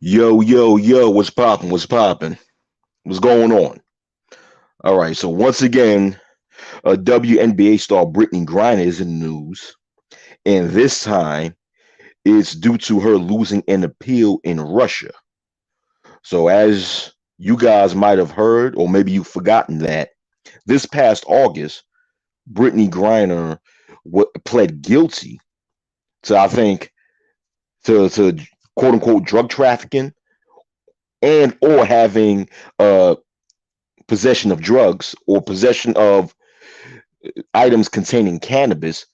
Yo, yo, yo, what's poppin'? What's poppin'? What's going on? All right, so once again, WNBA star Brittney Griner is in the news, and this time it's due to her losing an appeal in Russia. So, as you guys might have heard, or maybe you've forgotten that this past August, Brittney Griner pled guilty to, I think, to quote unquote drug trafficking and or having possession of drugs or possession of items containing cannabis,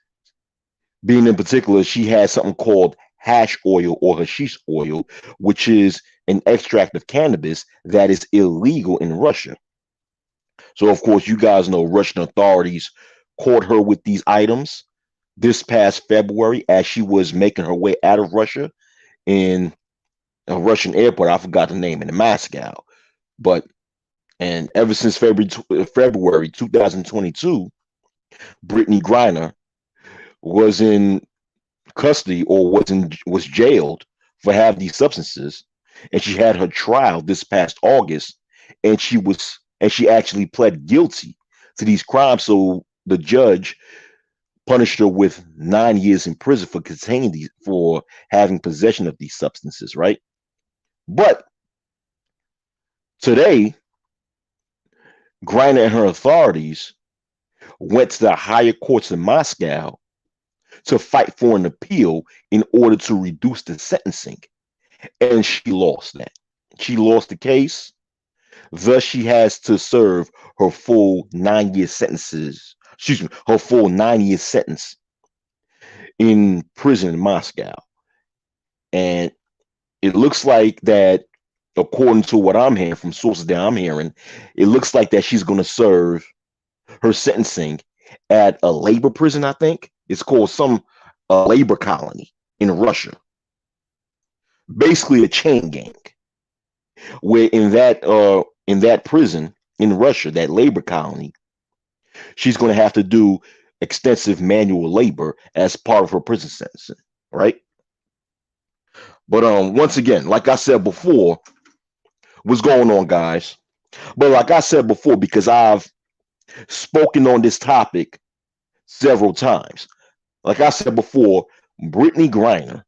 being in particular, she has something called hash oil or hashish oil, which is an extract of cannabis that is illegal in Russia. So, of course, you guys know Russian authorities caught her with these items this past February as she was making her way out of Russia in a Russian airport. I forgot the name in Moscow. But and ever since February 2022, Brittney Griner was in custody or was jailed for having these substances, and she had her trial this past August, and she actually pled guilty to these crimes. So the judge punished her with 9 years in prison for containing these for having possession of these substances, right? But today, Griner and her authorities went to the higher courts in Moscow to fight for an appeal in order to reduce the sentencing. And she lost that. She lost the case. Thus, she has to serve her full 9 year sentences. Excuse me, her full 9 year sentence in prison in Moscow. And it looks like that, according to what I'm hearing from sources that I'm hearing, it looks like that she's going to serve her sentencing at a labor prison. I think it's called some labor colony in Russia, basically a chain gang. Where in that prison in Russia, that labor colony, she's going to have to do extensive manual labor as part of her prison sentencing, right? But once again, like I said before, what's going on, guys? But like I said before, because I've spoken on this topic several times, like I said before, Brittney Griner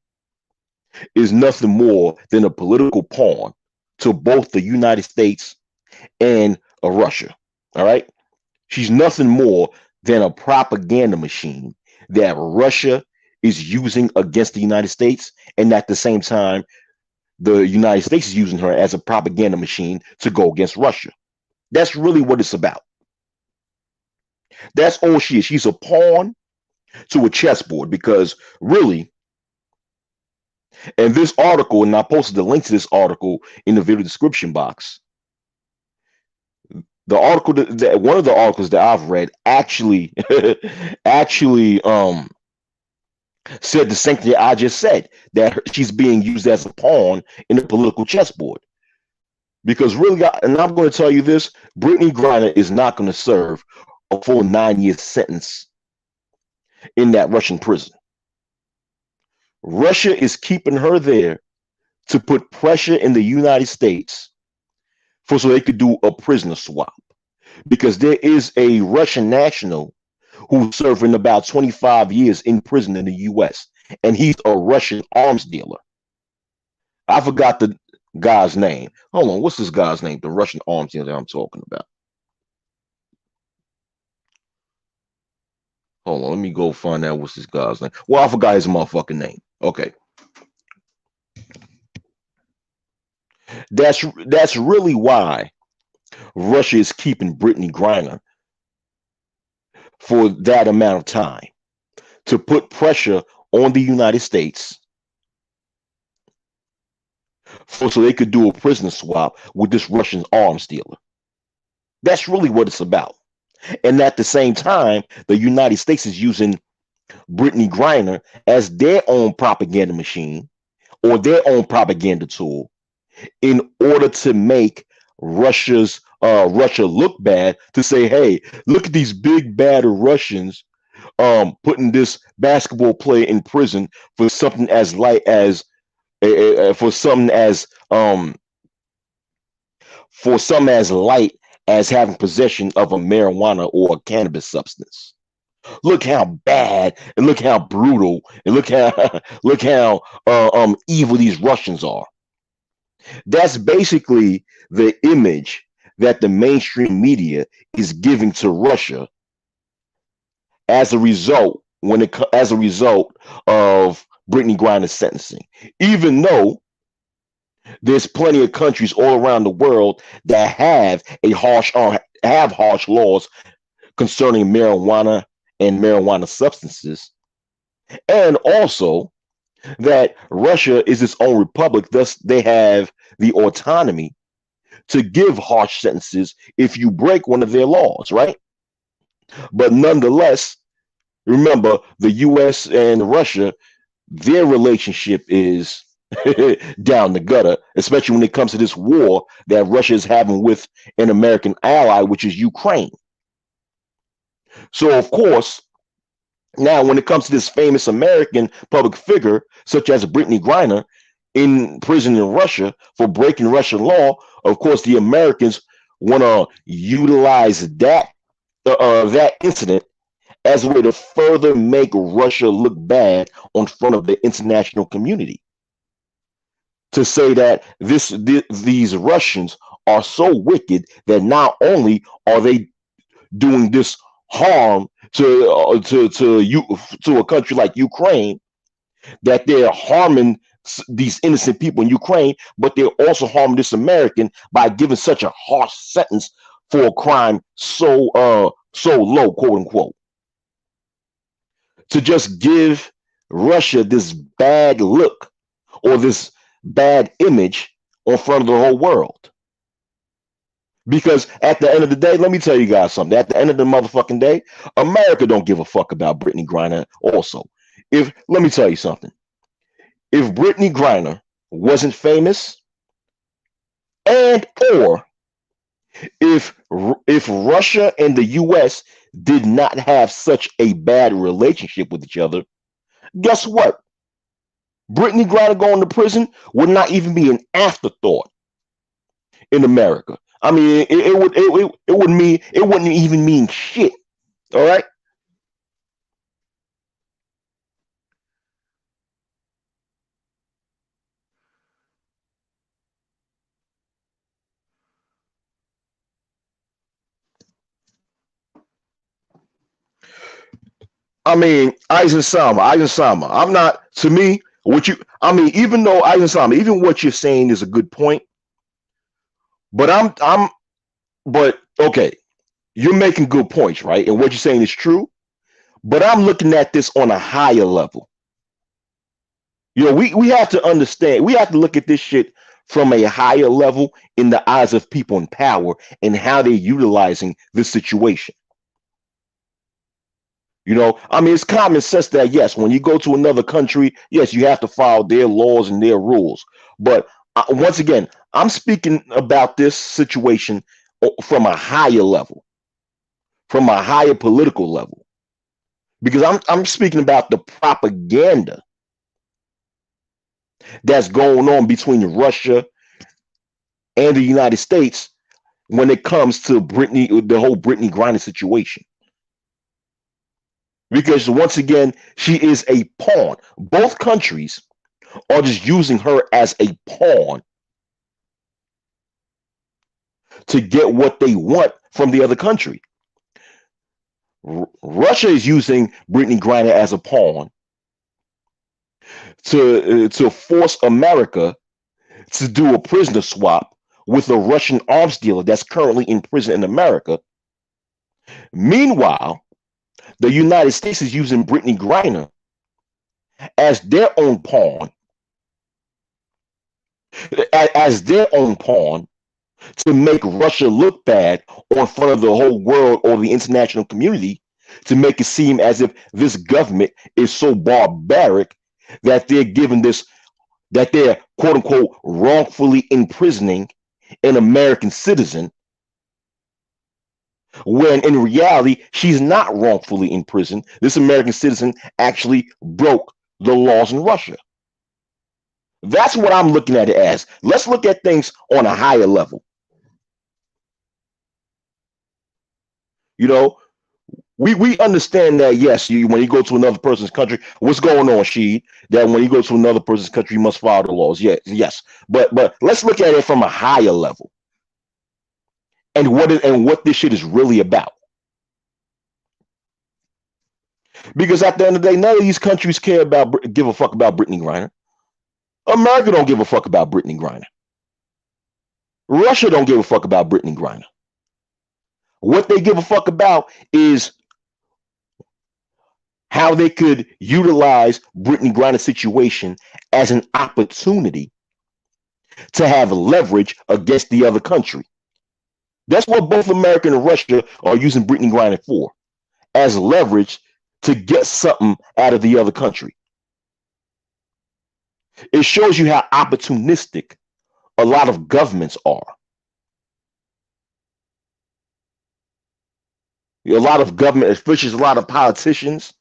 is nothing more than a political pawn to both the United States and Russia. All right. She's nothing more than a propaganda machine that Russia is using against the United States. And at the same time, the United States is using her as a propaganda machine to go against Russia. That's really what it's about. That's all she is. She's a pawn to a chessboard because really, and this article, and I posted the link to this article in the video description box. The article that one of the articles that I've read actually actually said the same thing I just said, that she's being used as a pawn in the political chessboard. Because really, and I'm going to tell you this, Brittney Griner is not going to serve a full 9 year sentence in that Russian prison. Russia is keeping her there to put pressure in the United States for so they could do a prisoner swap. Because there is a Russian national who's serving about 25 years in prison in the US, and he's a Russian arms dealer. I forgot the guy's name. Hold on, what's this guy's name? The Russian arms dealer that I'm talking about. Hold on, let me go find out what's this guy's name. Well, I forgot his motherfucking name. Okay. That's really why Russia is keeping Brittney Griner for that amount of time, to put pressure on the United States so they could do a prisoner swap with this Russian arms dealer. That's really what it's about. And at the same time, the United States is using Brittney Griner as their own propaganda machine or their own propaganda tool in order to make Russia look bad, to say, hey, look at these big bad Russians putting this basketball player in prison for something as light as for something as light as having possession of a marijuana or a cannabis substance. Look how bad and look how brutal and look how look how evil these Russians are. That's basically the image that the mainstream media is giving to Russia as a result as a result of Brittney Griner's sentencing. Even though there's plenty of countries all around the world that have harsh laws concerning marijuana and marijuana substances, and also that Russia is its own republic, thus they have the autonomy to give harsh sentences if you break one of their laws, right? But nonetheless, remember the US and Russia, their relationship is down the gutter, especially when it comes to this war that Russia is having with an American ally, which is Ukraine. So, of course, now when it comes to this famous American public figure, such as Brittney Griner, in prison in Russia for breaking Russian law, of course, the Americans want to utilize that incident as a way to further make Russia look bad on front of the international community. To say that these Russians are so wicked that not only are they doing this harm to a country like Ukraine, that they're harming these innocent people in Ukraine, but they're also harming this American by giving such a harsh sentence for a crime so low, quote unquote. To just give Russia this bad look or this bad image in front of the whole world. Because at the end of the day, let me tell you guys something. At the end of the motherfucking day, America don't give a fuck about Brittney Griner also. Let me tell you something. If Brittney Griner wasn't famous, and or if Russia and the US did not have such a bad relationship with each other, guess what? Brittney Griner going to prison would not even be an afterthought in America. I mean, it wouldn't even mean shit. All right. I mean, Eisen Sama. I'm not, to me, even though Eisen Sama, even what you're saying is a good point, but but okay, you're making good points, right? And what you're saying is true, but I'm looking at this on a higher level. You know, we have to understand, we have to look at this shit from a higher level in the eyes of people in power and how they're utilizing this situation. You know, I mean, it's common sense that yes, when you go to another country, yes, you have to follow their laws and their rules. But once again, I'm speaking about this situation from a higher level, from a higher political level, because I'm speaking about the propaganda that's going on between Russia and the United States when it comes to the whole Brittney Griner situation. Because once again, she is a pawn. Both countries are just using her as a pawn to get what they want from the other country. Russia is using Brittney Griner as a pawn to force America to do a prisoner swap with a Russian arms dealer that's currently in prison in America. Meanwhile, the United States is using Brittney Griner as their own pawn, to make Russia look bad in front of the whole world or the international community, to make it seem as if this government is so barbaric that they're quote unquote wrongfully imprisoning an American citizen, when in reality she's not wrongfully imprisoned. This American citizen actually broke the laws in Russia. That's what I'm looking at it as. Let's look at things on a higher level. You know, we understand that, yes, when you go to another person's country, what's going on, Sheed? That when you go to another person's country, you must follow the laws. Yes, yes. But let's look at it from a higher level and what this shit is really about. Because at the end of the day, none of these countries give a fuck about Brittney Griner. America don't give a fuck about Brittney Griner. Russia don't give a fuck about Brittney Griner. What they give a fuck about is how they could utilize Brittney Griner's situation as an opportunity to have leverage against the other country. That's what both America and Russia are using Brittney Griner for, as leverage to get something out of the other country. It shows you how opportunistic a lot of governments are. A lot of government officials, a lot of politicians,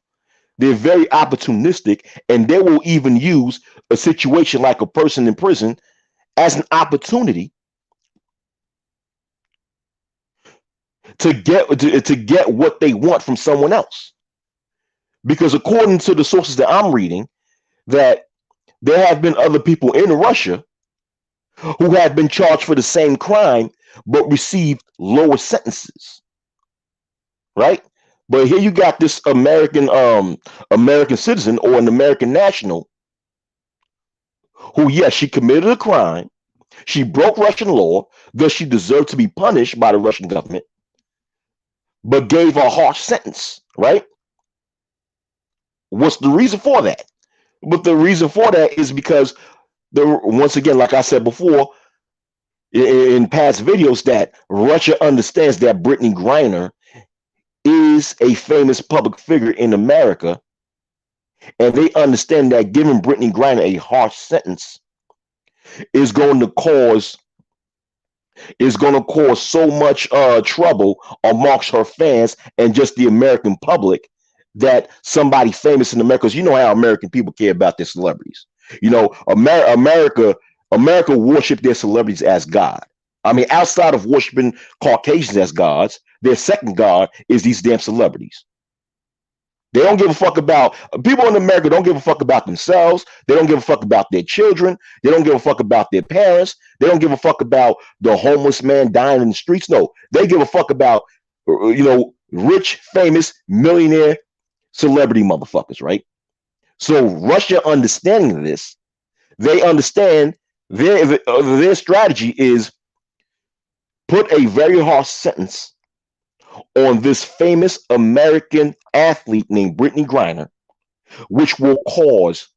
they're very opportunistic, and they will even use a situation like a person in prison as an opportunity to get what they want from someone else. Because according to the sources that I'm reading, that there have been other people in Russia who have been charged for the same crime but received lower sentences. Right? But here you got this American citizen or an American national who, yes, she committed a crime. She broke Russian law, thus she deserved to be punished by the Russian government, but gave a harsh sentence, right? What's the reason for that? But the reason for that is because, once again, like I said before in past videos, that Russia understands that Brittney Griner is a famous public figure in America, and they understand that giving Brittney Griner a harsh sentence is going to cause so much trouble amongst her fans and just the American public, that somebody famous in America, because you know how American people care about their celebrities. You know, America worship their celebrities as God. I mean, outside of worshiping Caucasians as gods, their second god is these damn celebrities. They don't give a fuck about people in America. Don't give a fuck about themselves. They don't give a fuck about their children. They don't give a fuck about their parents. They don't give a fuck about the homeless man dying in the streets. No, they give a fuck about rich, famous, millionaire, celebrity motherfuckers, right? So Russia understanding this, they understand their strategy is put a very harsh sentence on this famous American athlete named Brittney Griner, which will cause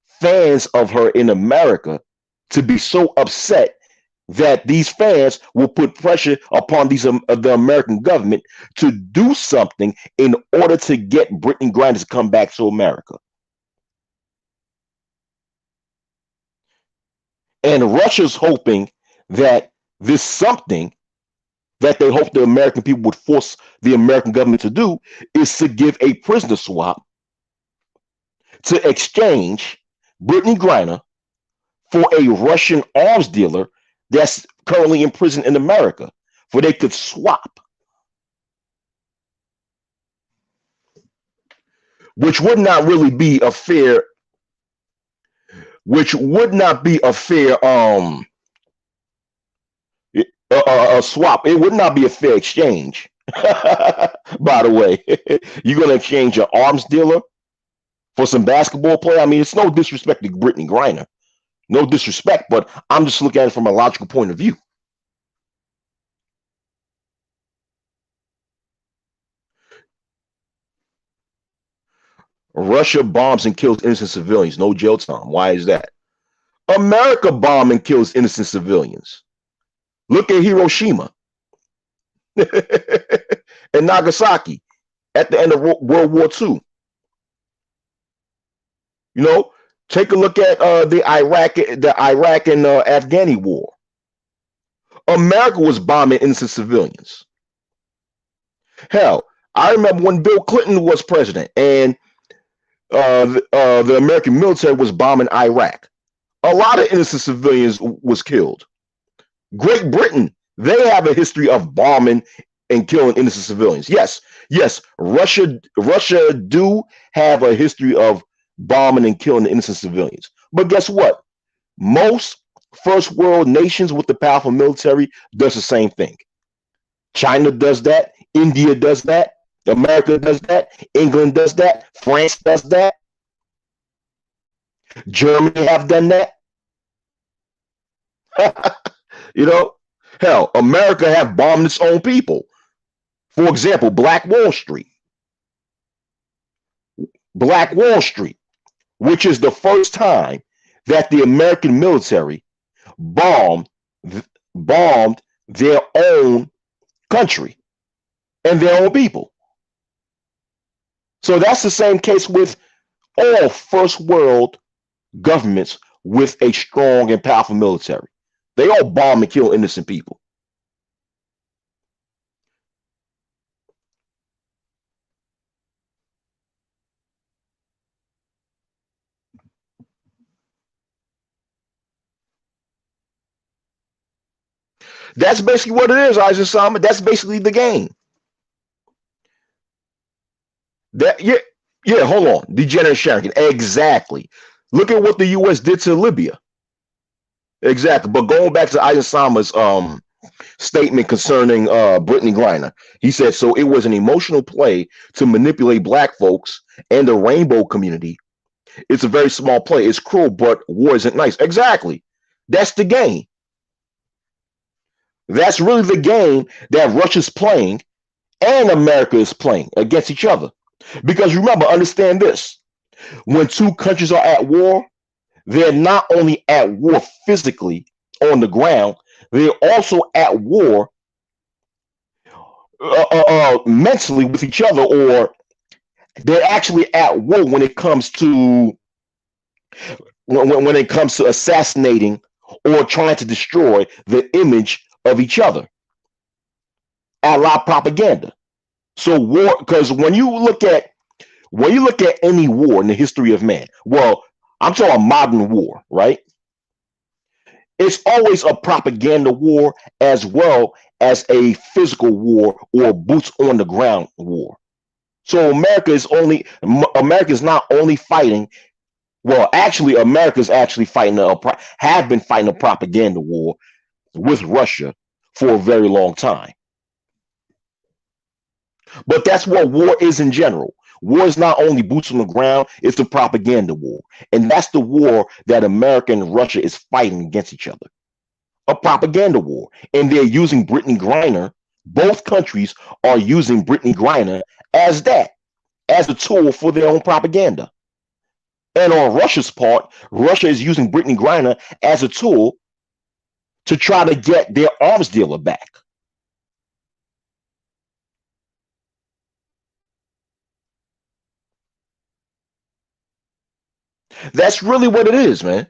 fans of her in America to be so upset that these fans will put pressure upon the American government to do something in order to get Brittney Griner to come back to America. And Russia's hoping that this something that they hope the American people would force the American government to do is to give a prisoner swap to exchange Brittney Griner for a Russian arms dealer that's currently in prison in America, for they could swap. Which would not really be a fair, a swap. It would not be a fair exchange. By the way, you're going to exchange your arms dealer for some basketball player? I mean, it's no disrespect to Brittney Griner. No disrespect, but I'm just looking at it from a logical point of view. Russia bombs and kills innocent civilians. No jail time. Why is that? America bombs and kills innocent civilians. Look at Hiroshima and Nagasaki at the end of World War II. You know, take a look at the Iraq and Afghani war. America was bombing innocent civilians. Hell, I remember when Bill Clinton was president and the American military was bombing Iraq. A lot of innocent civilians was killed. Great Britain, they have a history of bombing and killing innocent civilians. Yes, yes, Russia do have a history of bombing and killing innocent civilians. But guess what? Most first world nations with the powerful military does the same thing. China does that, India does that, America does that, England does that, France does that, Germany have done that. You know, hell, America have bombed its own people. For example, Black Wall Street. Black Wall Street, which is the first time that the American military bombed bombed their own country and their own people. So that's the same case with all first world governments with a strong and powerful military. They all bomb and kill innocent people. That's basically what it is, Isaac Simon. That's basically the game. That yeah, yeah, hold on. Degenerate Shanking. Exactly. Look at what the US did to Libya. Exactly. But going back to Isaac Sama's statement concerning Brittney Griner, he said so it was an emotional play to manipulate black folks and the rainbow community. It's a very small play. It's cruel, but war isn't nice. Exactly. That's the game. That's really the game that Russia's playing and America is playing against each other. Because remember, understand this: when two countries are at war, they're not only at war physically on the ground, they're also at war mentally with each other, or they're actually at war when it comes to when it comes to assassinating or trying to destroy the image of each other. A la propaganda. So war, because when you look at any war in the history of man, well, I'm talking modern war, right? It's always a propaganda war as well as a physical war or boots on the ground war. So America is not only fighting. Well, actually, America's actually fighting have been fighting a propaganda war with Russia for a very long time. But that's what war is in general. War is not only boots on the ground, it's a propaganda war. And that's the war that America and Russia is fighting against each other. A propaganda war. And they're using Brittney Griner. Both countries are using Brittney Griner as that, as a tool for their own propaganda. And on Russia's part, Russia is using Brittney Griner as a tool to try to get their arms dealer back. That's really what it is, man.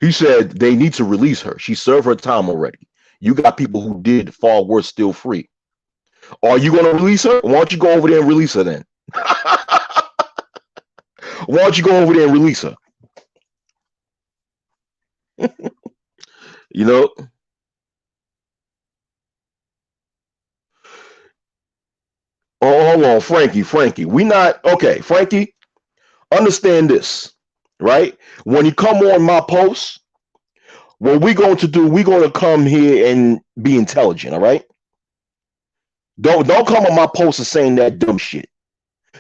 He said they need to release her. She served her time already. You got people who did far worse still free. Are you going to release her? Why don't you go over there and release her then? Why don't you go over there and release her? You know? Oh, hold on, Frankie. Frankie, we not okay. Frankie, understand this, right? When you come on my post, what we're going to do, we're going to come here and be intelligent, all right? Don't come on my post and saying that dumb shit.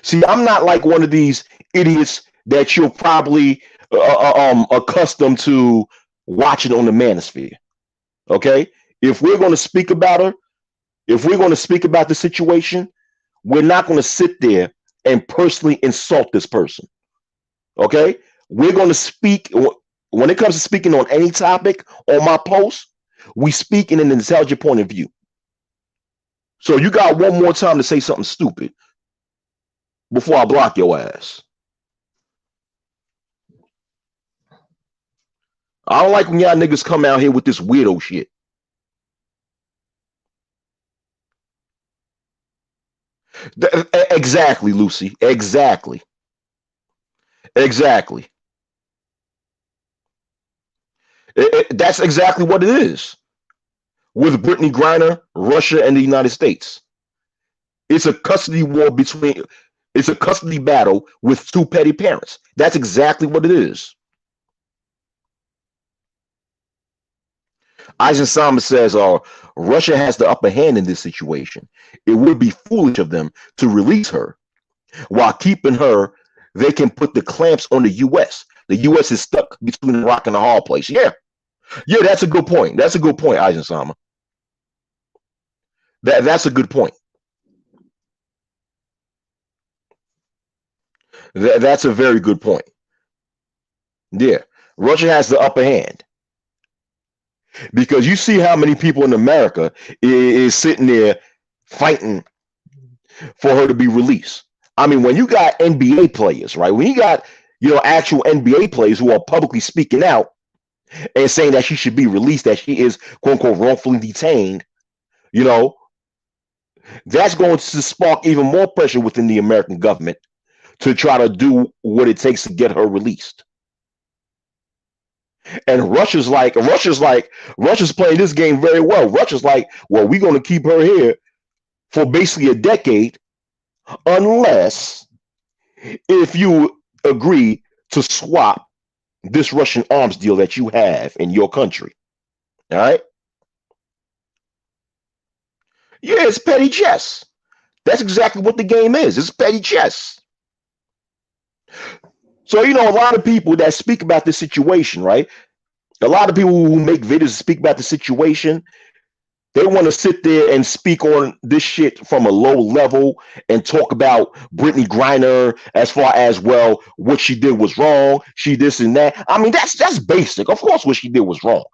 See, I'm not like one of these idiots that you're probably accustomed to watching on the manosphere. Okay, if we're going to speak about her, if we're going to speak about the situation, we're not going to sit there and personally insult this person. Okay, we're going to speak when it comes to speaking on any topic on my post. We speak in an intelligent point of view. So you got one more time to say something stupid before I block your ass. I don't like when y'all niggas come out here with this weirdo shit. Exactly, Lucy. Exactly. Exactly. That's exactly what it is with Brittney Griner, Russia, and the United States. It's a custody war between. It's a custody battle with two petty parents. That's exactly what it is. Eisenhower says, Russia has the upper hand in this situation. It would be foolish of them to release her while keeping her. They can put the clamps on the U.S. The U.S. is stuck between a rock and a hard place. Yeah, yeah, that's a good point. That's a good point, Eisenhower. That's a good point. That's a very good point. Yeah, Russia has the upper hand because you see how many people in America is sitting there fighting for her to be released. I mean, when you got NBA players, right? When you got actual NBA players who are publicly speaking out and saying that she should be released, that she is quote unquote wrongfully detained, you know, that's going to spark even more pressure within the American government to try to do what it takes to get her released. And Russia's playing this game very well. Russia's like, well, we're going to keep her here for basically a decade unless if you agree to swap this Russian arms deal that you have in your country. All right. Yeah, it's petty chess. That's exactly what the game is. It's petty chess. So, a lot of people that speak about this situation, right? A lot of people who make videos speak about the situation, they want to sit there and speak on this shit from a low level and talk about Brittney Griner as far as, well, what she did was wrong. She this and that. I mean, that's basic. Of course, what she did was wrong.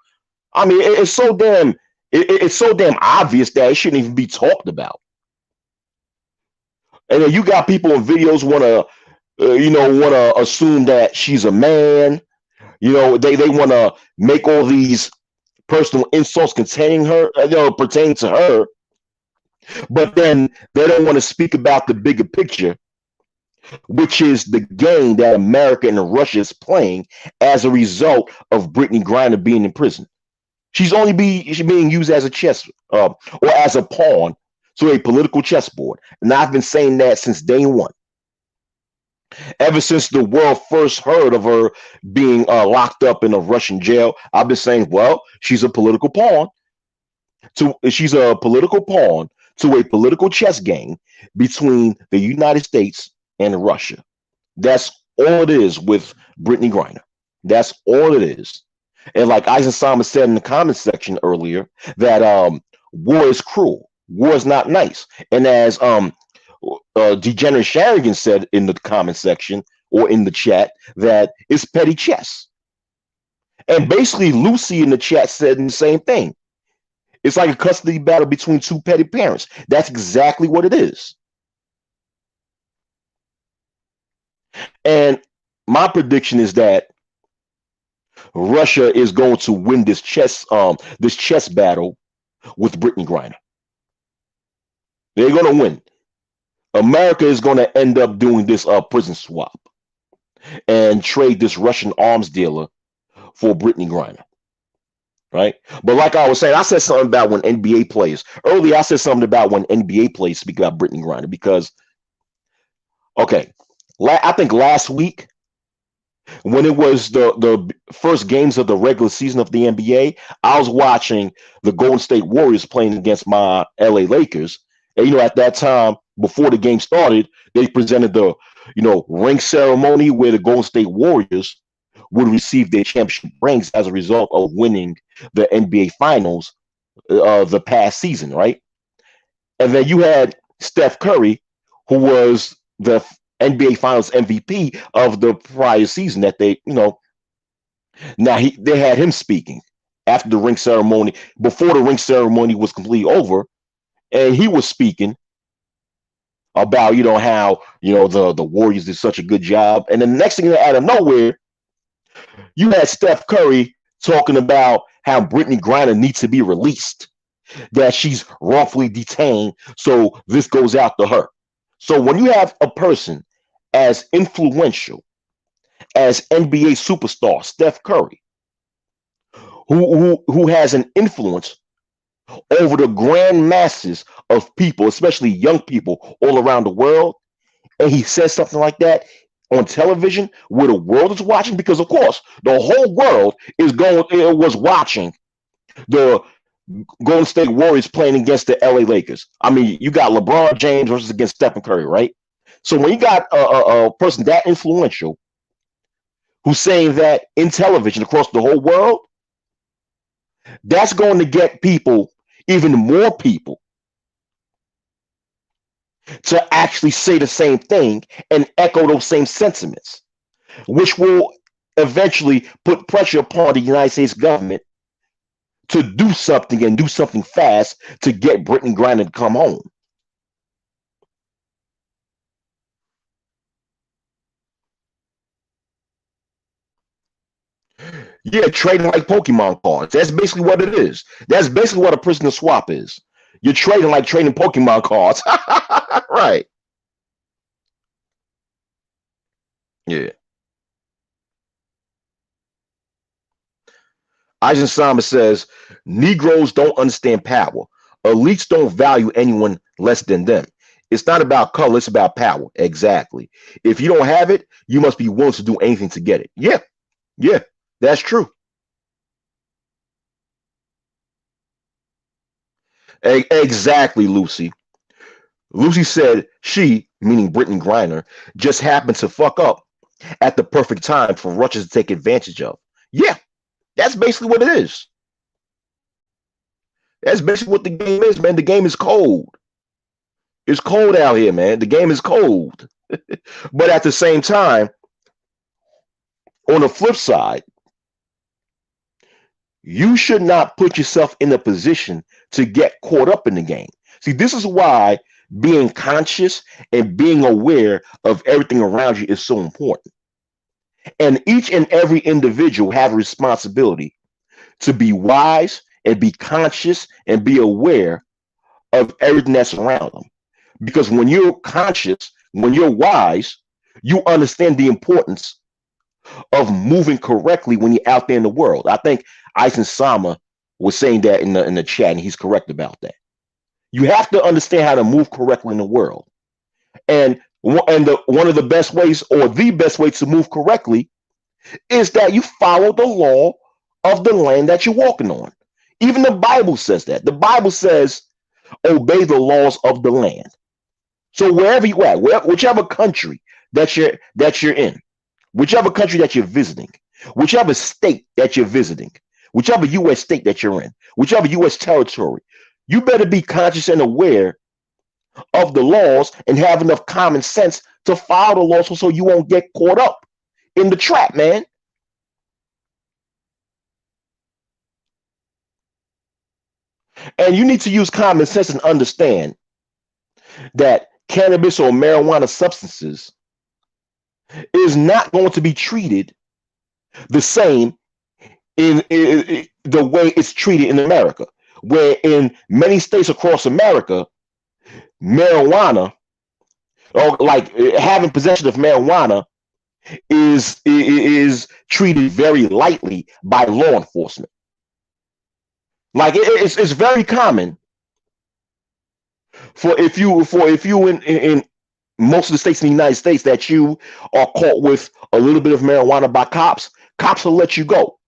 I mean, it's so damn obvious that it shouldn't even be talked about. And then you got people in videos want to assume that she's a man. They want to make all these personal insults containing her, pertaining to her, but then they don't want to speak about the bigger picture, which is the game that America and Russia is playing as a result of Brittney Griner being in prison. She's being used as a chess or as a pawn to a political chessboard, and I've been saying that since day one. Ever since the world first heard of her being locked up in a Russian jail, I've been saying, well, she's a political pawn. She's a political pawn to a political chess game between the United States and Russia. That's all it is with Brittney Griner. That's all it is. And like Eisenhower said in the comment section earlier, that war is cruel. War is not nice. And as Degenerate Sharigan said in the comment section or in the chat, that it's petty chess. And basically, Lucy in the chat said the same thing. It's like a custody battle between two petty parents. That's exactly what it is. And my prediction is that Russia is going to win this chess battle with Brittney Griner. They're going to win. America is going to end up doing this prison swap and trade this Russian arms dealer for Brittney Griner. Right? But like I was saying, I said something about when NBA players. Earlier, I said something about when NBA players speak about Brittney Griner because, okay, I think last week, when it was the first games of the regular season of the NBA, I was watching the Golden State Warriors playing against my LA Lakers. And, at that time, before the game started, they presented the, ring ceremony where the Golden State Warriors would receive their championship rings as a result of winning the NBA Finals the past season, right? And then you had Steph Curry, who was the NBA Finals MVP of the prior season that they had him speaking after the ring ceremony, before the ring ceremony was completely over, and he was speaking about how the Warriors did such a good job, and then the next thing out of nowhere, you had Steph Curry talking about how Brittney Griner needs to be released, that she's wrongfully detained, so this goes out to her. So when you have a person as influential as NBA superstar Steph Curry, who has an influence over the grand masses of people, especially young people all around the world, and he says something like that on television where the world is watching, because of course the whole world was watching the Golden State Warriors playing against the LA Lakers. I mean, you got LeBron James versus against Stephen Curry, right? So when you got a person that influential who's saying that in television across the whole world, that's going to get people, even more people, to actually say the same thing and echo those same sentiments, which will eventually put pressure upon the United States government to do something and do something fast to get Brittney Griner to come home. Yeah, trading like Pokemon cards. That's basically what it is. That's basically what a prisoner swap is. You're trading like trading Pokemon cards. Right. Yeah. Eisenstein says Negroes don't understand power. Elites don't value anyone less than them. It's not about color, it's about power. Exactly. If you don't have it, you must be willing to do anything to get it. Yeah, yeah, that's true. Exactly, Lucy. Lucy said she, meaning Brittney Griner, just happened to fuck up at the perfect time for Russia to take advantage of. Yeah, that's basically what it is. That's basically what the game is, man. The game is cold. It's cold out here, man. The game is cold. But at the same time, on the flip side, you should not put yourself in a position to get caught up in the game. See, this is why being conscious and being aware of everything around you is so important. And each and every individual have a responsibility to be wise and be conscious and be aware of everything that's around them. Because when you're conscious, when you're wise, you understand the importance of moving correctly when you're out there in the world. I think Eisen Sama was saying that in the chat, and he's correct about that. You have to understand how to move correctly in the world, and one of the best ways, or the best way to move correctly, is that you follow the law of the land that you're walking on. Even the Bible says that. The Bible says, "Obey the laws of the land." So wherever you at, whichever country that you're in, whichever country that you're visiting, whichever state that you're visiting, whichever U.S. state that you're in, whichever U.S. territory, you better be conscious and aware of the laws and have enough common sense to follow the laws so you won't get caught up in the trap, man. And you need to use common sense and understand that cannabis or marijuana substances is not going to be treated the same in the way it's treated in America, where in many states across America, marijuana, or like having possession of marijuana, is treated very lightly by law enforcement. Like it's very common for if you in most of the states in the United States that you are caught with a little bit of marijuana by cops, cops will let you go,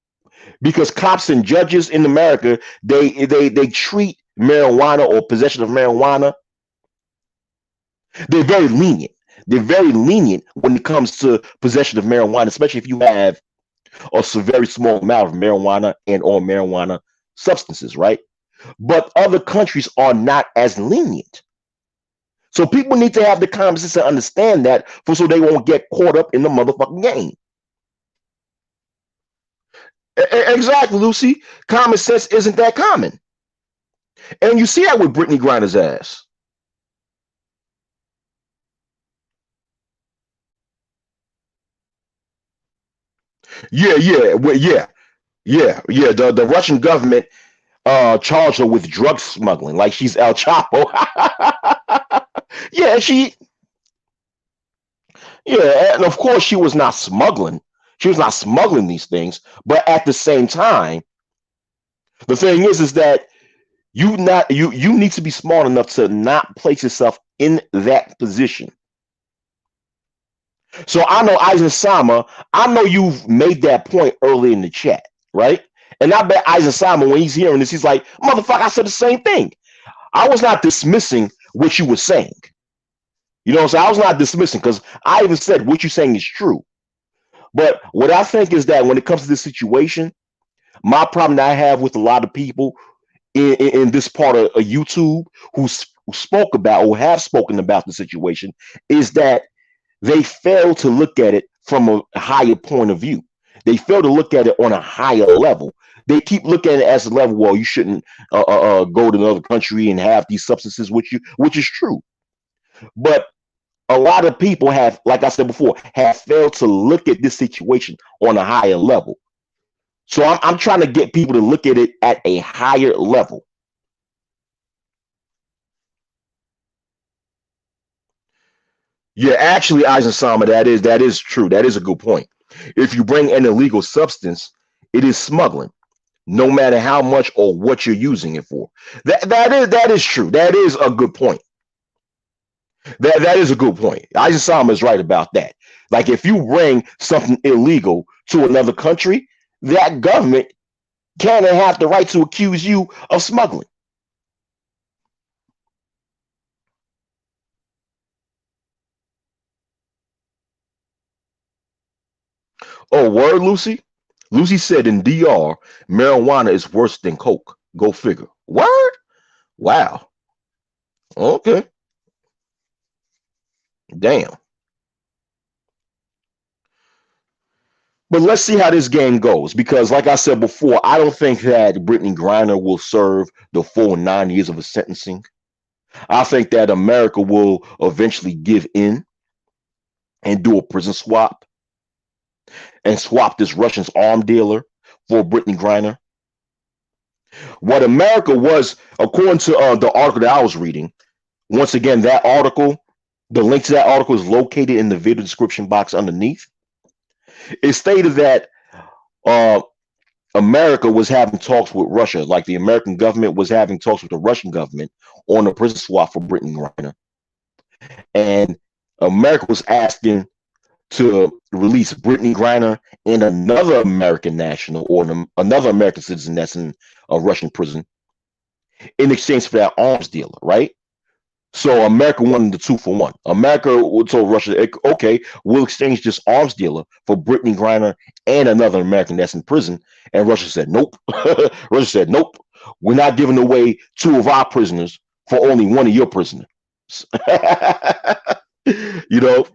because cops and judges in America, they treat marijuana or possession of marijuana. They're very lenient. They're very lenient when it comes to possession of marijuana, especially if you have a very small amount of marijuana and or marijuana substances, right? But other countries are not as lenient. So people need to have the common sense to understand that so they won't get caught up in the motherfucking game. Exactly, Lucy. Common sense isn't that common. And you see that with Brittney Griner's ass. Yeah. The Russian government charged her with drug smuggling, like she's El Chapo. Yeah, she. Yeah, and of course she was not smuggling. She was not smuggling these things, but at the same time, the thing is that you need to be smart enough to not place yourself in that position. So I know Eisen Sama, I know you've made that point early in the chat, right? And I bet Eisen Sama, when he's hearing this, he's like, motherfucker, I said the same thing. I was not dismissing what you were saying. You know what I'm saying? I was not dismissing because I even said what you're saying is true. But what I think is that when it comes to this situation, my problem that I have with a lot of people in this part of YouTube who spoke about or have spoken about the situation is that they fail to look at it from a higher point of view. They fail to look at it on a higher level. They keep looking at it as a level, well, you shouldn't go to another country and have these substances with you, which is true. But a lot of people have, like I said before, have failed to look at this situation on a higher level. So I'm trying to get people to look at it at a higher level. Yeah, actually, Eisen that is true. That is a good point. If you bring an illegal substance, it is smuggling, no matter how much or what you're using it for. That is true. That is a good point. That is a good point. Eisen is right about that. Like if you bring something illegal to another country, that government can and have the right to accuse you of smuggling. Oh, word, Lucy? Lucy said in DR, marijuana is worse than coke. Go figure. Word? Wow. Okay. Damn. But let's see how this game goes because, like I said before, I don't think that Brittney Griner will serve the full 9 years of a sentencing. I think that America will eventually give in and do a prison swap and swap this Russian's arm dealer for Brittney Griner. What America was, according to the article that I was reading, once again, that article, the link to that article is located in the video description box underneath. It stated that uh, America was having talks with Russia, like the American government was having talks with the Russian government on a prison swap for Brittney Griner. And America was asking to release Brittney Griner and another American national or another American citizen that's in a Russian prison in exchange for that arms dealer, right? So America wanted the 2 for 1. America told Russia, okay, we'll exchange this arms dealer for Brittney Griner and another American that's in prison. And Russia said, nope. Russia said, nope. We're not giving away 2 of our prisoners for only 1 of your prisoners. you know,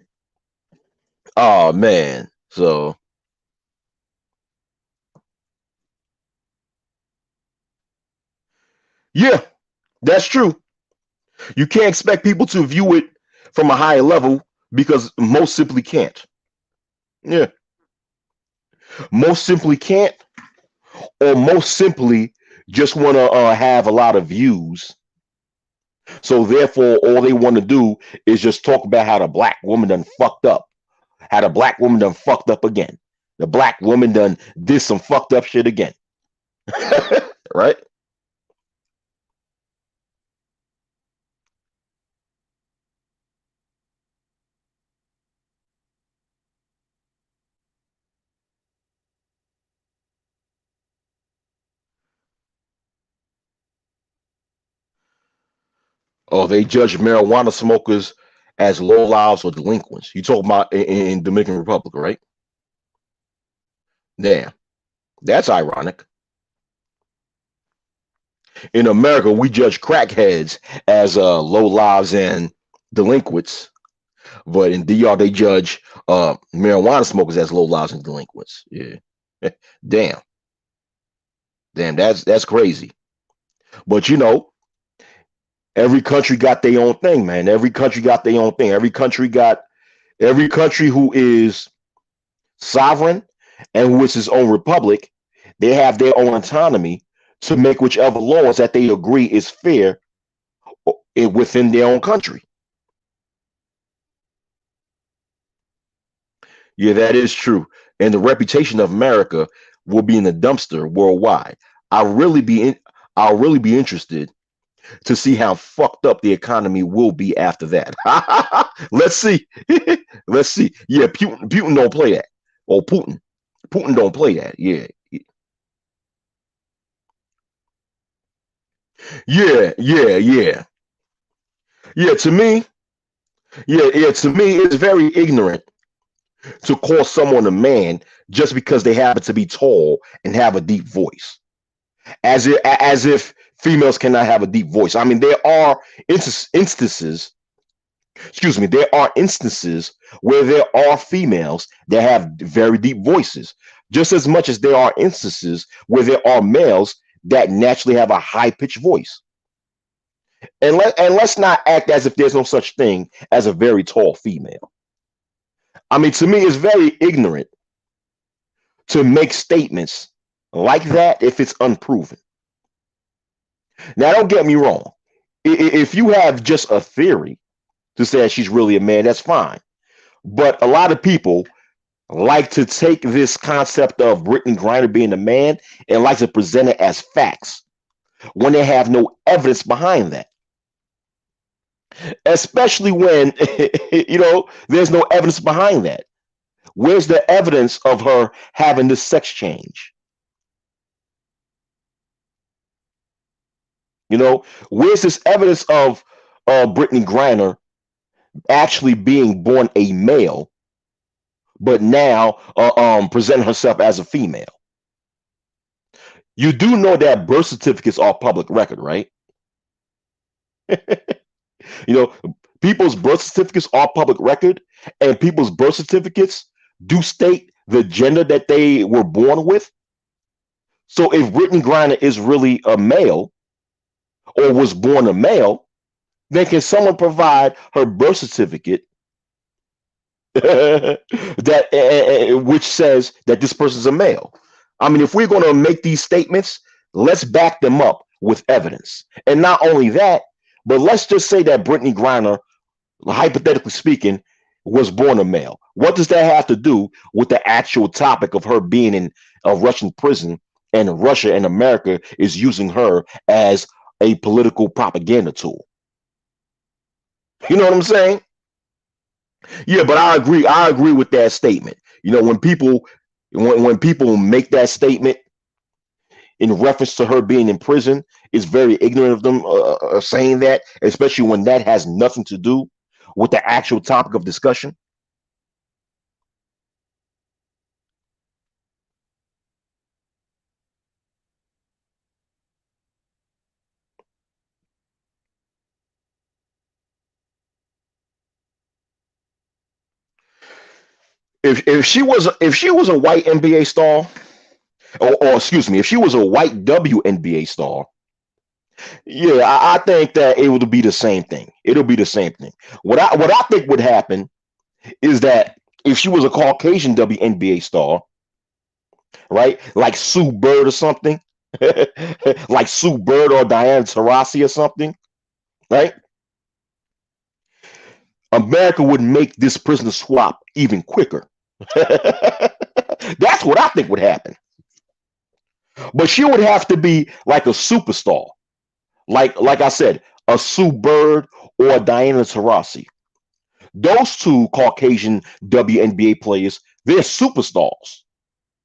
oh man. So yeah, that's true. You can't expect people to view it from a higher level because most simply can't. Yeah, most simply can't, or most simply just want to have a lot of views. So therefore, all they want to do is just talk about how the black woman done fucked up, how the black woman done fucked up again. The black woman done did some fucked up shit again, right? Or they judge marijuana smokers as low lives or delinquents. You talk about in Dominican Republic, right? Damn, that's ironic. In America, we judge crackheads as low lives and delinquents, but in DR they judge marijuana smokers as low lives and delinquents. Yeah, damn, damn, that's crazy. But every country got their own thing, man. Every country got their own thing. Every country who is sovereign and who is its own republic. They have their own autonomy to make whichever laws that they agree is fair within their own country. Yeah, that is true. And the reputation of America will be in the dumpster worldwide. I'll really be in, I'll really be interested to see how fucked up the economy will be after that. Let's see. Let's see. Yeah, Putin don't play that. Or Putin don't play that. Yeah. Yeah. Yeah, to me, to me, it's very ignorant to call someone a man just because they happen to be tall and have a deep voice. As if females cannot have a deep voice. I mean, there are instances, excuse me, there are instances where there are females that have very deep voices, just as much as there are instances where there are males that naturally have a high pitched voice. And let's not act as if there's no such thing as a very tall female. I mean, to me, it's very ignorant to make statements like that if it's unproven. Now, don't get me wrong. If you have just a theory to say that she's really a man, that's fine. But a lot of people like to take this concept of Brittney Griner being a man and like to present it as facts when they have no evidence behind that. Especially when there's no evidence behind that. Where's the evidence of her having this sex change? Where's this evidence of Brittney Griner actually being born a male, but now presenting herself as a female? You do know that birth certificates are public record, right? You know, people's birth certificates are public record, and people's birth certificates do state the gender that they were born with. So if Brittney Griner is really a male or was born a male, then can someone provide her birth certificate that which says that this person's a male? I mean, if we're going to make these statements, let's back them up with evidence. And not only that, but let's just say that Brittney Griner, hypothetically speaking, was born a male. What does that have to do with the actual topic of her being in a Russian prison and Russia and America is using her as a political propaganda tool? You know what I'm saying? Yeah, but I agree. I agree with that statement. When people make that statement in reference to her being in prison, it's very ignorant of them saying that, especially when that has nothing to do with the actual topic of discussion. If she was a white NBA star, or excuse me, if she was a white WNBA star, yeah, I think that it would be the same thing. It'll be the same thing. What I think would happen is that if she was a Caucasian WNBA star, right, like Sue Bird or something, like Sue Bird or Diana Taurasi or something, right? America would make this prisoner swap even quicker. That's what I think would happen. But she would have to be like a superstar, like I said, a Sue Bird or a Diana Taurasi. Those two Caucasian WNBA players, they're superstars.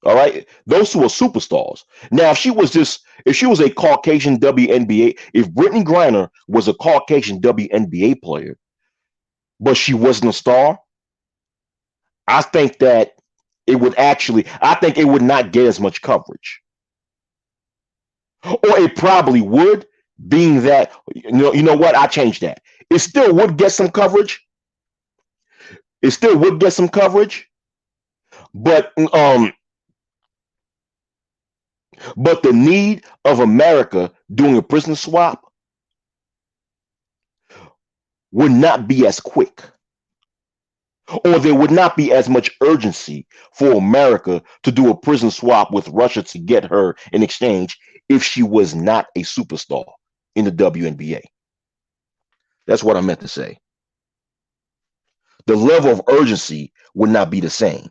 All right, those two are superstars. Now, if she was a Caucasian WNBA, if Brittney Griner was a Caucasian WNBA player, but she wasn't a star, I think that I think it would not get as much coverage, or it probably would, being that you know what, I changed that. It still would get some coverage. It still would get some coverage, but the need of America doing a prison swap would not be as quick, or there would not be as much urgency for America to do a prison swap with Russia to get her in exchange if she was not a superstar in the WNBA. That's what I meant to say. The level of urgency would not be the same.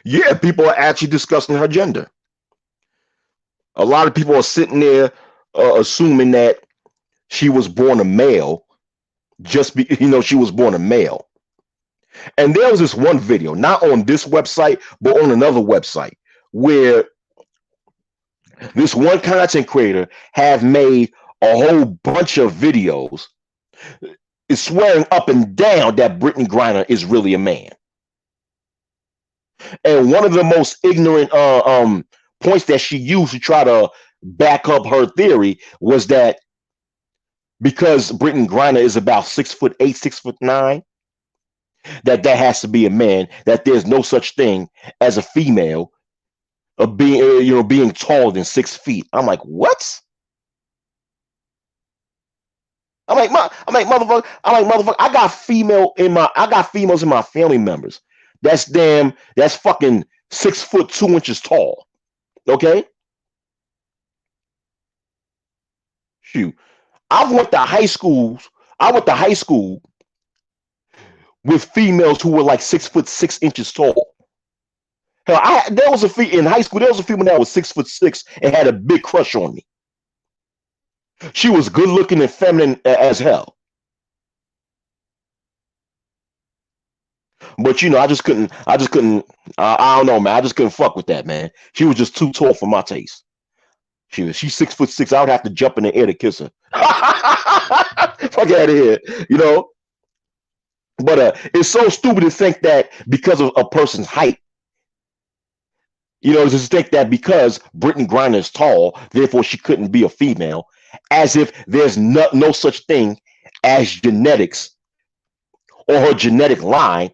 Yeah, people are actually discussing her gender. A lot of people are sitting there assuming that she was born a male, she was born a male. And there was this one video, not on this website, but on another website, where this one content creator have made a whole bunch of videos is swearing up and down that Brittney Griner is really a man. And one of the most ignorant points that she used to try to back up her theory was that because Brittney Griner is about 6'8", 6'9", that has to be a man. That there's no such thing as a female of being being taller than 6 feet. I'm like, what? I'm like, motherfucker. I got females in my family members. That's fucking 6 foot 2 inches tall. Okay, shoot. I went to high schools. I went to high school with females who were like 6 foot 6 inches tall. Hell, there was in high school. There was a female that was 6'6" and had a big crush on me. She was good looking and feminine as hell. But I just couldn't. I don't know, man. I just couldn't fuck with that, man. She was just too tall for my taste. She's 6'6". I would have to jump in the air to kiss her. Fuck out of here, you know. But it's so stupid to think that because of a person's height, just think that because Brittney Griner is tall, therefore she couldn't be a female, as if there's no such thing as genetics or her genetic line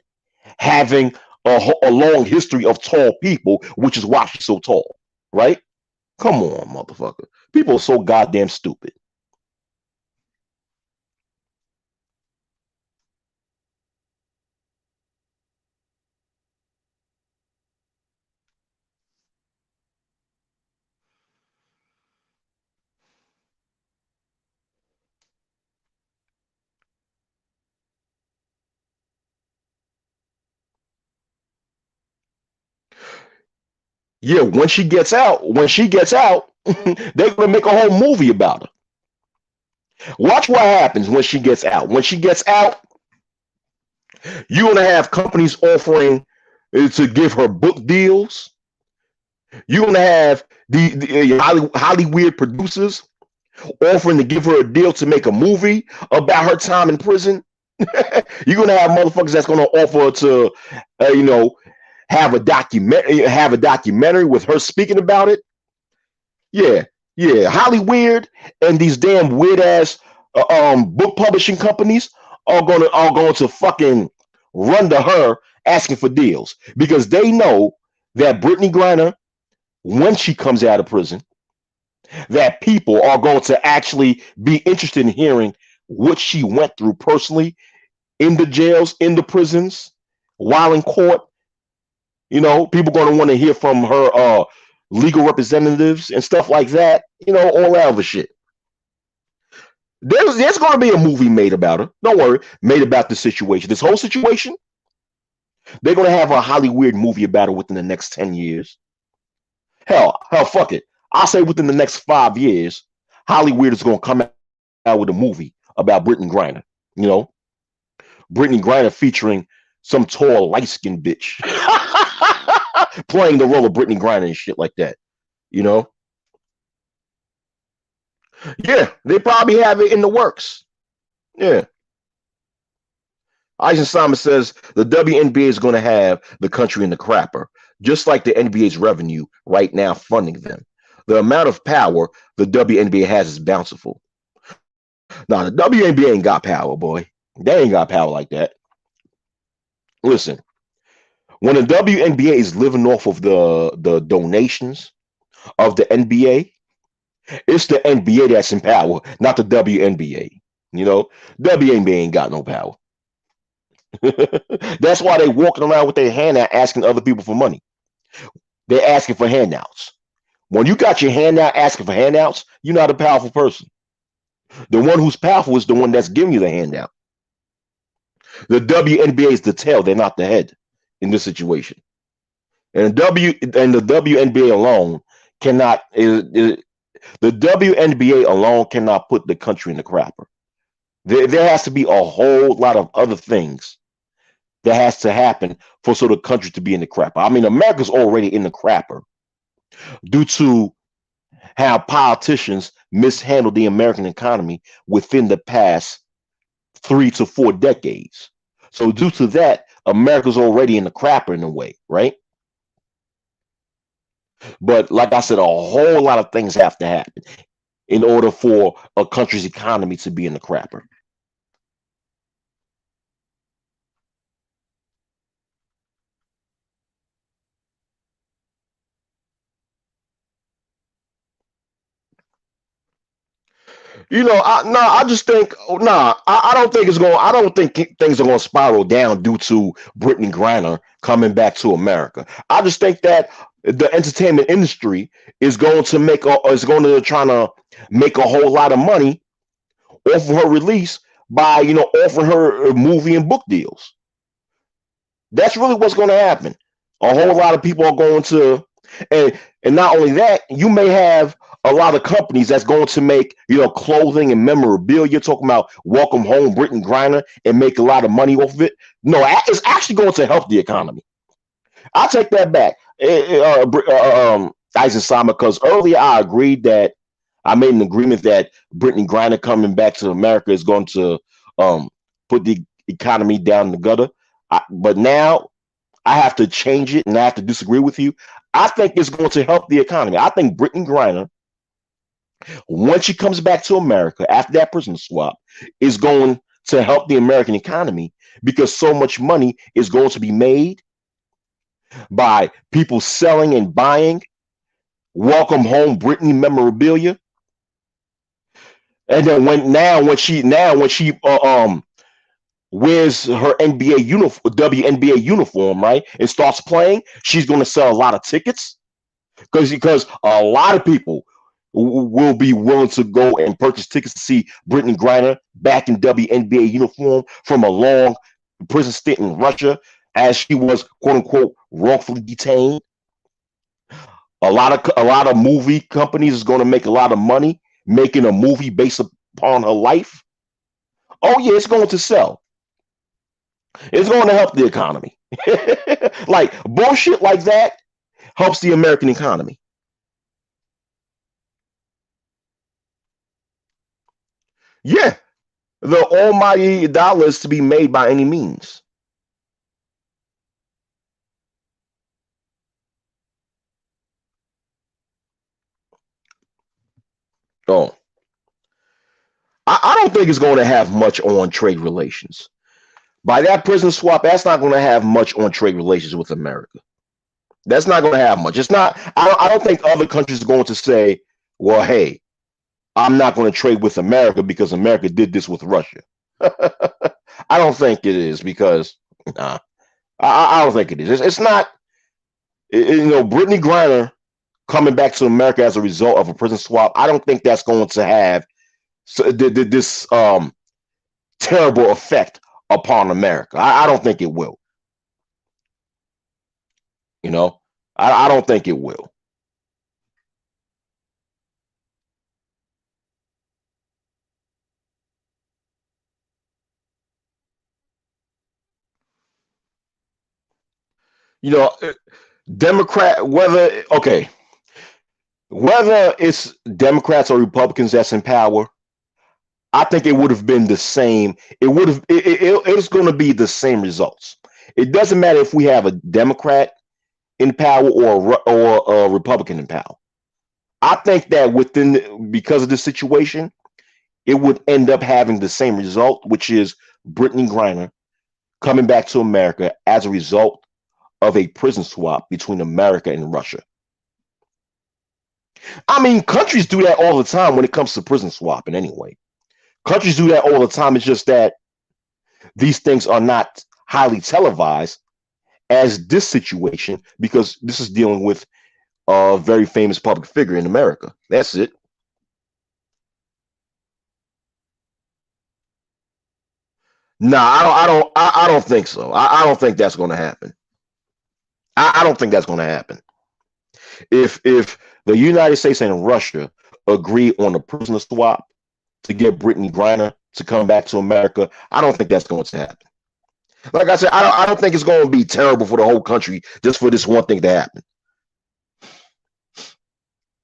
having a long history of tall people, which is why she's so tall, right? Come on, motherfucker. People are so goddamn stupid. Yeah, when she gets out, they're gonna make a whole movie about her. Watch what happens when she gets out. When she gets out, you're gonna have companies offering to give her book deals. You're gonna have the Hollywood producers offering to give her a deal to make a movie about her time in prison. You're gonna have motherfuckers that's gonna offer to, have a documentary with her speaking about it. Yeah, yeah. Hollywood and these damn weird ass book publishing companies are going to fucking run to her asking for deals because they know that Brittney Griner, when she comes out of prison, that people are going to actually be interested in hearing what she went through personally in the jails, in the prisons, while in court. People going to want to hear from her legal representatives and stuff like that. All that other shit. There's going to be a movie made about her. Don't worry, made about the situation. This whole situation, they're going to have a Hollywood movie about her within the next 10 years. Hell, fuck it. I'll say within the next 5 years, Hollywood is going to come out with a movie about Brittney Griner. Brittney Griner featuring some tall, light-skinned bitch playing the role of Brittney Griner and shit like that. Yeah, they probably have it in the works. Yeah. Eisen Simon says the WNBA is going to have the country in the crapper, just like the NBA's revenue right now funding them. The amount of power the WNBA has is bountiful. Now, the WNBA ain't got power, boy. They ain't got power like that. Listen, when the WNBA is living off of the donations of the NBA, it's the NBA that's in power, not the WNBA. WNBA ain't got no power. That's why they walking around with their hand out asking other people for money. They're asking for handouts. When you got your hand out asking for handouts, you're not a powerful person. The one who's powerful is the one that's giving you the handout. The WNBA is the tail, they're not the head in this situation. And the WNBA alone cannot the WNBA alone cannot put the country in the crapper. There has to be a whole lot of other things that has to happen for so the country to be in the crapper. I mean, America's already in the crapper due to how politicians mishandled the American economy within the past 3 to 4 decades. So due to that, America's already in the crapper in a way, right? But like I said, a whole lot of things have to happen in order for a country's economy to be in the crapper. I just think, I don't think it's going. I don't think things are going to spiral down due to Brittney Griner coming back to America. I just think that the entertainment industry is going to try to make a whole lot of money off of her release by offering her movie and book deals. That's really what's going to happen. A whole lot of people are going to, and not only that, you may have a lot of companies that's going to make clothing and memorabilia. Talking about Welcome Home, Brittney Griner, and make a lot of money off of it. No, it's actually going to help the economy. I'll take that back, Isaac Sama, because earlier I agreed that I made an agreement that Brittney Griner coming back to America is going to put the economy down in the gutter. But now I have to change it and I have to disagree with you. I think it's going to help the economy. I think Brittney Griner, once she comes back to America after that prison swap, is going to help the American economy because so much money is going to be made by people selling and buying Welcome Home Brittney memorabilia. And then when she wears her NBA uniform, WNBA uniform, right, and starts playing, she's going to sell a lot of tickets because a lot of people will be willing to go and purchase tickets to see Brittney Griner back in WNBA uniform from a long prison stint in Russia as she was quote unquote wrongfully detained. A lot of movie companies is going to make a lot of money making a movie based upon her life. Oh yeah, it's going to sell. It's going to help the economy. Like bullshit like that helps the American economy. Yeah, the almighty dollar is to be made by any means. Oh, I don't think it's going to have much on trade relations. By that prison swap, that's not going to have much on trade relations with America. That's not going to have much. It's not. I don't think other countries are going to say, "Well, hey, I'm not going to trade with America because America did this with Russia." I don't think it is because nah, I don't think it is. It's not. Brittney Griner coming back to America as a result of a prison swap. I don't think that's going to have this terrible effect upon America. I don't think it will. You know, I don't think it will. You know, Democrat whether it's Democrats or Republicans that's in power, I think it would have been the same. It's going to be the same results. It doesn't matter if we have a Democrat in power or a Republican in power. I think that because of the situation, it would end up having the same result, which is Brittney Griner coming back to America as a result of a prison swap between America and Russia. I mean, countries do that all the time when it comes to prison swapping anyway. Countries do that all the time. It's just that these things are not highly televised as this situation because this is dealing with a very famous public figure in America. That's it. No, I don't think so. I don't think that's going to happen. I don't think that's going to happen. If the United States and Russia agree on a prisoner swap to get Brittney Griner to come back to America, I don't think that's going to happen. Like I said, I don't think it's going to be terrible for the whole country just for this one thing to happen.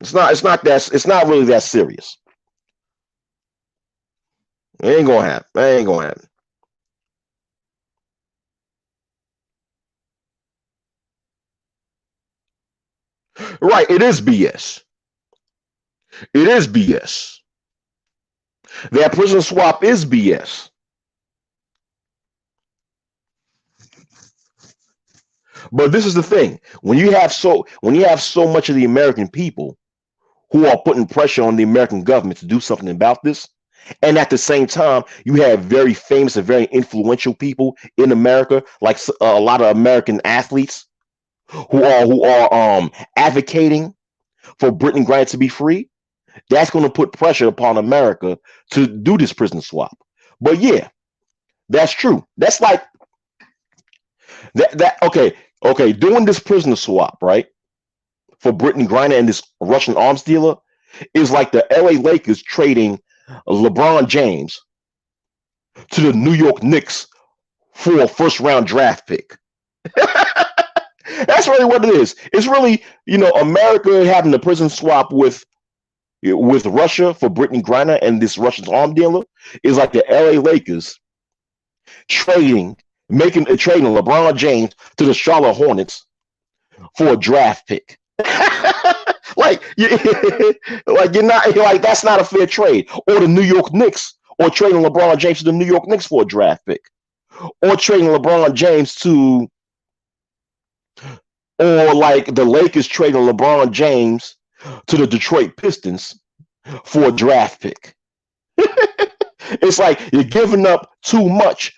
It's not really that serious. It ain't gonna happen. It ain't gonna happen. Right? It is BS. It is BS. That prison swap is BS. But this is the thing: when you have so much of the American people who are putting pressure on the American government to do something about this, and at the same time, you have very famous and very influential people in America, like a lot of American athletes who are advocating for Brittney Griner to be free. That's going to put pressure upon America to do this prison swap. But yeah, that's true. That's like that. Okay. Doing this prisoner swap, right, for Brittney Griner and this Russian arms dealer is like the LA Lakers trading LeBron James to the New York Knicks for a first round draft pick. That's really what it is. It's really, America having the prison swap with Russia for Brittney Griner and this Russian arm dealer is like the LA Lakers trading, trading LeBron James to the Charlotte Hornets for a draft pick. like, like you're not like that's not a fair trade. Or the New York Knicks, or trading LeBron James to the New York Knicks for a draft pick, or trading LeBron James to, or like the Lakers trading LeBron James to the Detroit Pistons for a draft pick. It's like you're giving up too much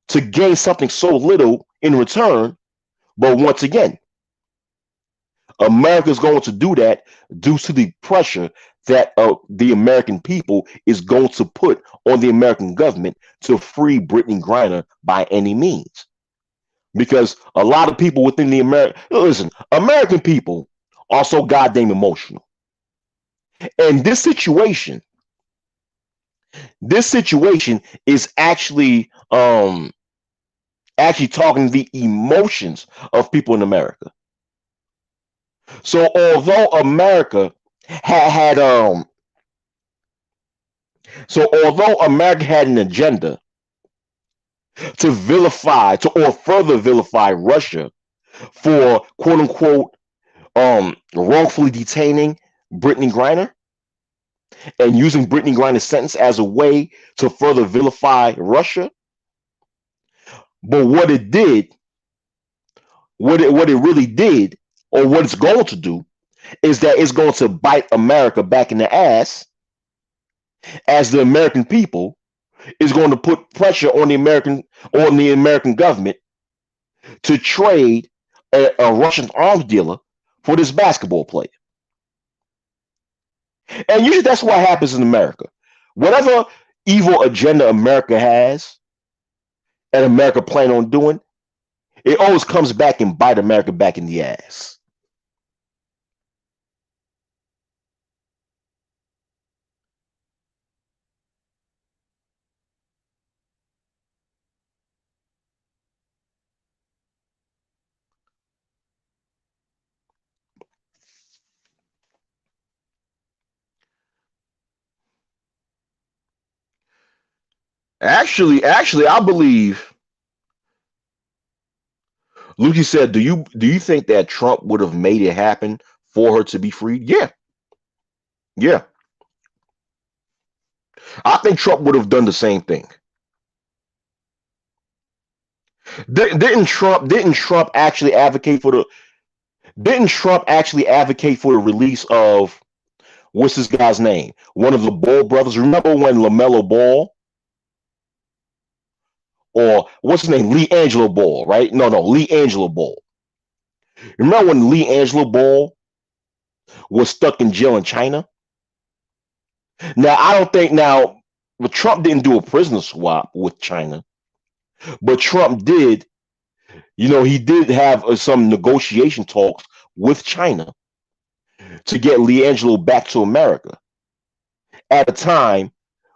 to gain something so little in return. But once again, America's going to do that due to the pressure that the American people is going to put on the American government to free Brittney Griner by any means. Because a lot of people within the American people are so goddamn emotional. And this situation is actually talking the emotions of people in America. So although America had an agenda to or further vilify Russia for quote unquote wrongfully detaining Brittney Griner and using Brittney Griner's sentence as a way to further vilify Russia. But what it did, what it really did, or what it's going to do, is that it's going to bite America back in the ass, as the American people is going to put pressure on the American government to trade a Russian arms dealer for this basketball player. And usually that's what happens in America. Whatever evil agenda America has and America plan on doing, it always comes back and bite America back in the ass. Actually, I believe Lucy said, "Do you think that Trump would have made it happen for her to be freed?" Yeah, yeah. I think Trump would have done the same thing. Didn't Trump actually advocate for the didn't Trump actually advocate for the release of, what's this guy's name? One of the Ball brothers. Remember when LaMelo Ball, or what's his name? Lee Angelo Ball, right? No, Lee Angelo Ball. Remember when Lee Angelo Ball was stuck in jail in China? Now I don't think now, but Trump didn't do a prisoner swap with China, but Trump did He did have some negotiation talks with China to get Leangelo back to America at a time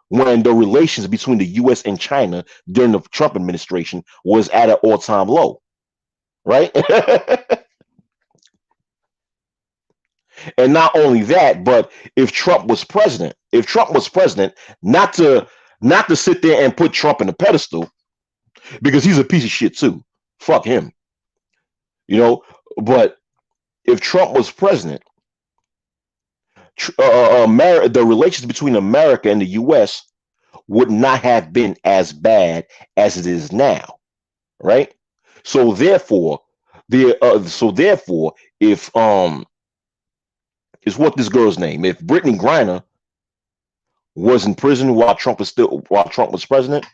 when the relations between the U.S. and China during the Trump administration was at an all-time low, right? And not only that, but if Trump was president, not to not to sit there and put Trump in a pedestal because he's a piece of shit too. Fuck him, you know. But if Trump was president, the relations between America and the U.S. would not have been as bad as it is now, right? So therefore, if is what this girl's name? If Brittney Griner was in prison while Trump was president,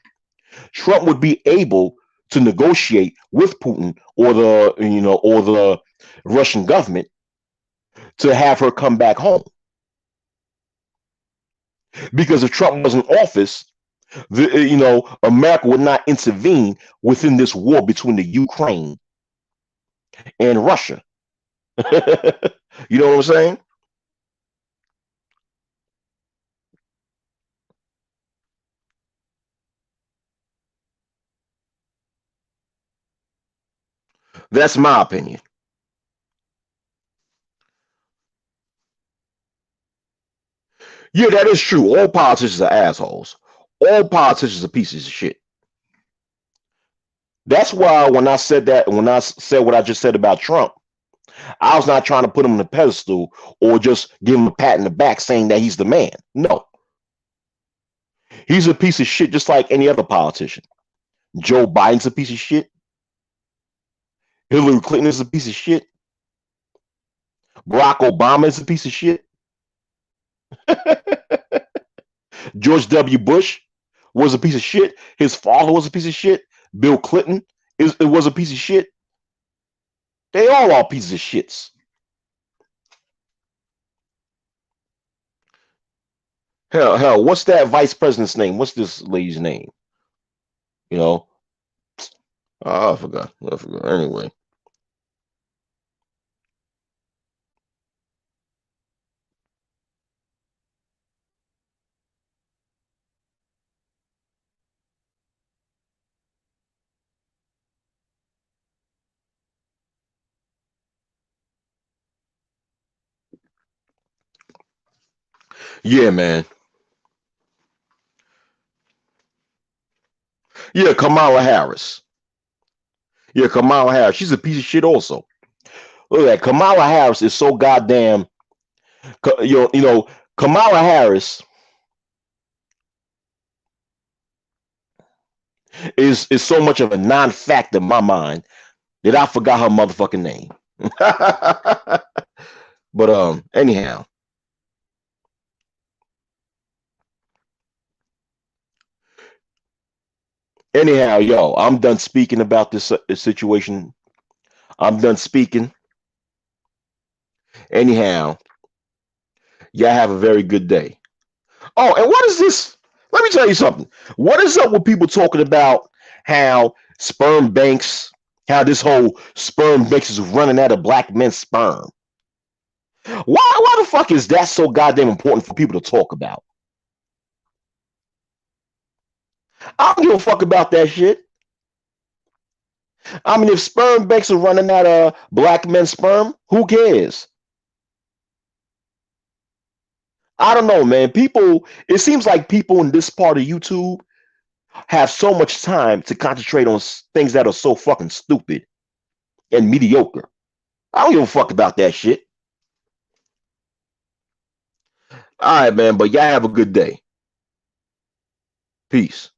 Trump would be able to negotiate with Putin or the Russian government to have her come back home. Because if Trump was in office, America would not intervene within this war between the Ukraine and Russia. You know what I'm saying? That's my opinion. Yeah, that is true. All politicians are assholes. All politicians are pieces of shit. That's why when I said what I just said about Trump, I was not trying to put him on a pedestal or just give him a pat in the back saying that he's the man. No, he's a piece of shit just like any other politician. Joe Biden's a piece of shit. Hillary Clinton is a piece of shit. Barack Obama is a piece of shit. George W. Bush was a piece of shit. His father was a piece of shit. Bill Clinton was a piece of shit. They all are pieces of shits. Hell, what's that vice president's name? What's this lady's name? You know, oh, I forgot. I forgot. Anyway, yeah, man. Yeah, Kamala Harris. Yeah, Kamala Harris. She's a piece of shit. Also, look at that. Kamala Harris is so goddamn. Kamala Harris is so much of a non-fact in my mind that I forgot her motherfucking name. But anyhow, yo, I'm done speaking about this situation. I'm done speaking. Anyhow, y'all have a very good day. Oh, and what is this? Let me tell you something. What is up with people talking about how sperm banks, how this whole sperm banks is running out of black men's sperm? Why the fuck is that so goddamn important for people to talk about? I don't give a fuck about that shit. I mean, if sperm banks are running out of black men's sperm, who cares? I don't know, man. It seems like people in this part of YouTube have so much time to concentrate on things that are so fucking stupid and mediocre. I don't give a fuck about that shit. All right, man. But y'all have a good day. Peace.